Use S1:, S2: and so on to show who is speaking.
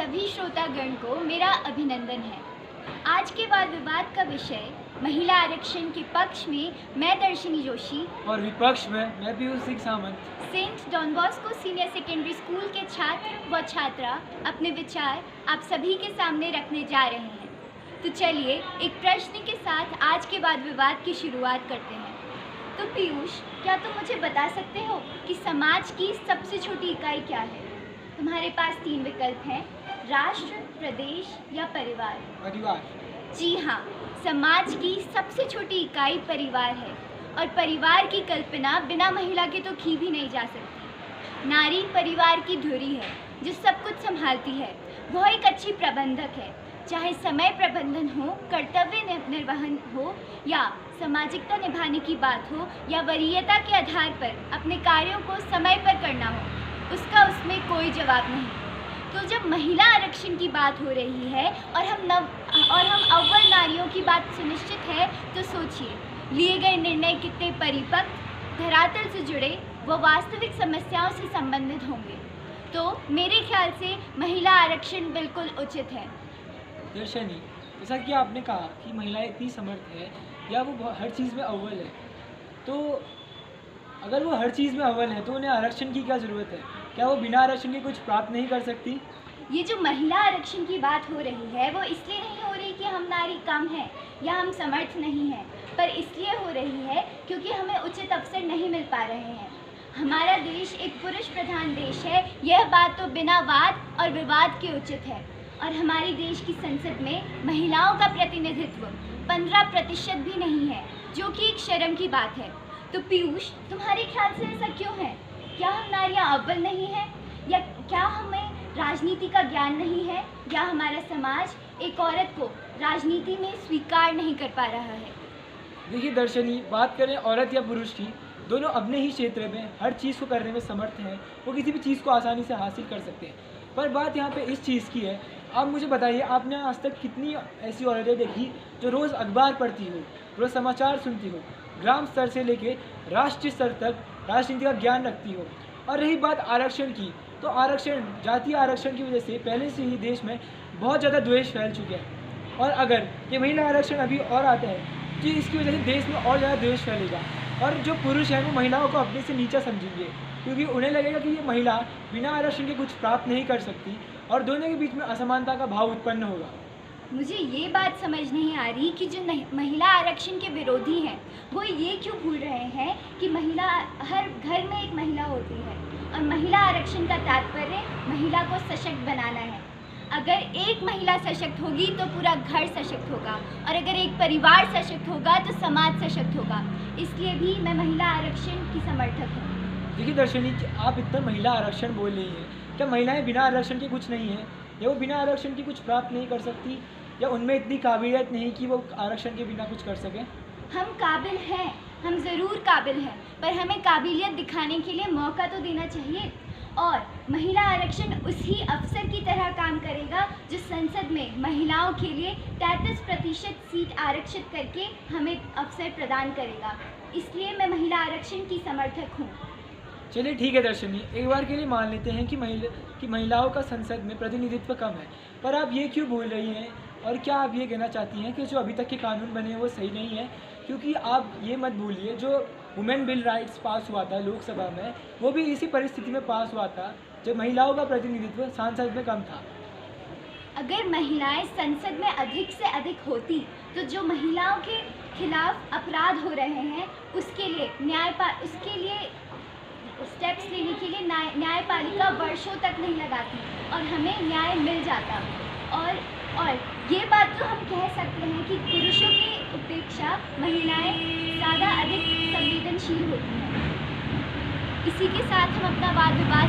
S1: सभी श्रोतागण को मेरा अभिनंदन है। आज के वाद विवाद का विषय महिला आरक्षण के पक्ष में मैं दर्शनी जोशी
S2: और विपक्ष में मैं Piyush Singh Samant
S1: saint Don Bosco senior secondary school के छात्र व छात्रा अपने विचार आप सभी के सामने रखने जा रहे हैं। तो चलिए एक प्रश्न के साथ आज के वाद विवाद की शुरुआत करते हैं। तो पीयूष, क्या तुम मुझे बता सकते हो कि समाज की सबसे छोटी इकाई क्या है? तुम्हारे पास 3 विकल्प हैं, राष्ट्र, प्रदेश या परिवार।
S2: परिवार।
S1: जी हाँ, समाज की सबसे छोटी इकाई परिवार है और परिवार की कल्पना बिना महिला के तो की भी नहीं जा सकती। नारी परिवार की धुरी है जो सब कुछ संभालती है। वह एक अच्छी प्रबंधक है, चाहे समय प्रबंधन हो, कर्तव्य निर्वहन हो या सामाजिकता निभाने की बात हो या वरीयता के आधार पर अपने कार्यों को समय पर करना हो, उसका उसमें कोई जवाब नहीं। तो जब महिला आरक्षण की बात हो रही है और हम अव्वल नारियों की बात सुनिश्चित है, तो सोचिए लिए गए निर्णय कितने परिपक्व, धरातल से जुड़े व वास्तविक समस्याओं से संबंधित होंगे। तो मेरे ख्याल से महिला आरक्षण बिल्कुल उचित है।
S2: दर्शनी, जैसा कि आपने कहा कि महिलाएं इतनी समर्थ है या वो हर चीज़ में अव्वल है, तो अगर वो हर चीज़ में अव्वल है तो उन्हें आरक्षण की क्या ज़रूरत है? क्या वो बिना आरक्षण के कुछ प्राप्त नहीं कर सकती?
S1: ये जो महिला आरक्षण की बात हो रही है वो इसलिए नहीं हो रही कि हम नारी कम हैं या हम समर्थ नहीं हैं, पर इसलिए हो रही है क्योंकि हमें उचित अवसर नहीं मिल पा रहे हैं। हमारा देश एक पुरुष प्रधान देश है, यह बात तो बिना वाद और विवाद के उचित है। और हमारे देश की संसद में महिलाओं का प्रतिनिधित्व 15% भी नहीं है, जो कि एक शर्म की बात है। तो पीयूष, तुम्हारे ख्याल से ऐसा क्यों है? क्या हम नारियां अव्वल नहीं हैं, या क्या हमें राजनीति का ज्ञान नहीं है, या हमारा समाज एक औरत को राजनीति में स्वीकार नहीं कर पा रहा है?
S2: देखिए दर्शनी, बात करें औरत या पुरुष की, दोनों अपने ही क्षेत्र में हर चीज़ को करने में समर्थ हैं। वो किसी भी चीज़ को आसानी से हासिल कर सकते हैं। पर बात यहाँ पे इस चीज़ की है, आप मुझे बताइए, आपने आज तक कितनी ऐसी औरतें देखी जो रोज़ अखबार पढ़ती हो, रोज़ समाचार सुनती हो, ग्राम स्तर से लेके राष्ट्रीय स्तर तक राजनीति का ज्ञान रखती हो? और रही बात आरक्षण की, तो आरक्षण, जातीय आरक्षण की वजह से पहले से ही देश में बहुत ज़्यादा द्वेष फैल चुके हैं। और अगर ये महिला आरक्षण अभी और आता है तो इसकी वजह से देश में और ज़्यादा द्वेष फैलेगा। और जो पुरुष हैं वो महिलाओं को अपने से नीचा समझेंगे, क्योंकि उन्हें लगेगा कि ये महिला बिना आरक्षण के कुछ प्राप्त नहीं कर सकती और दोनों के बीच में असमानता का भाव उत्पन्न होगा।
S1: मुझे ये बात समझ नहीं आ रही कि जो महिला आरक्षण के विरोधी हैं वो ये क्यों भूल रहे हैं कि महिला, हर घर में एक महिला होती है और महिला आरक्षण का तात्पर्य महिला को सशक्त बनाना है। अगर एक महिला सशक्त होगी तो पूरा घर सशक्त होगा, और अगर एक परिवार सशक्त होगा तो समाज सशक्त होगा। इसलिए भी मैं महिला आरक्षण की समर्थक हूँ।
S2: देखिए दर्शनी, आप इतना महिला आरक्षण बोल रही हैं, क्या महिलाएं बिना आरक्षण के कुछ नहीं हैं, या वो बिना आरक्षण के कुछ प्राप्त नहीं कर सकती, या उनमें इतनी काबिलियत नहीं कि वो आरक्षण के बिना कुछ कर सकें?
S1: हम काबिल हैं, हम ज़रूर काबिल हैं, पर हमें काबिलियत दिखाने के लिए मौका तो देना चाहिए। और महिला आरक्षण उसी अफसर की तरह काम करेगा जो संसद में महिलाओं के लिए 33% सीट आरक्षित करके हमें अवसर प्रदान करेगा। इसलिए मैं महिला आरक्षण की समर्थक हूँ।
S2: चलिए ठीक है दर्शनी, एक बार के लिए मान लेते हैं कि महिलाओं का संसद में प्रतिनिधित्व कम है, पर आप ये क्यों बोल रही हैं? और क्या आप ये कहना चाहती हैं कि जो अभी तक के कानून बने हैं वो सही नहीं है? क्योंकि आप ये मत भूलिए, जो वुमेन बिल राइट्स पास हुआ था लोकसभा में, वो भी इसी परिस्थिति में पास हुआ था जब महिलाओं का प्रतिनिधित्व संसद में कम था।
S1: अगर महिलाएं संसद में अधिक से अधिक होती तो जो महिलाओं के खिलाफ अपराध हो रहे हैं उसके लिए स्टेप्स लेने के लिए न्यायपालिका वर्षों तक नहीं लगाती और हमें न्याय मिल जाता। और ये बात तो हम कह सकते हैं कि पुरुषों की अपेक्षा महिलाएं ज़्यादा अधिक संवेदनशील होती हैं। इसी के साथ हम अपना वाद विवाद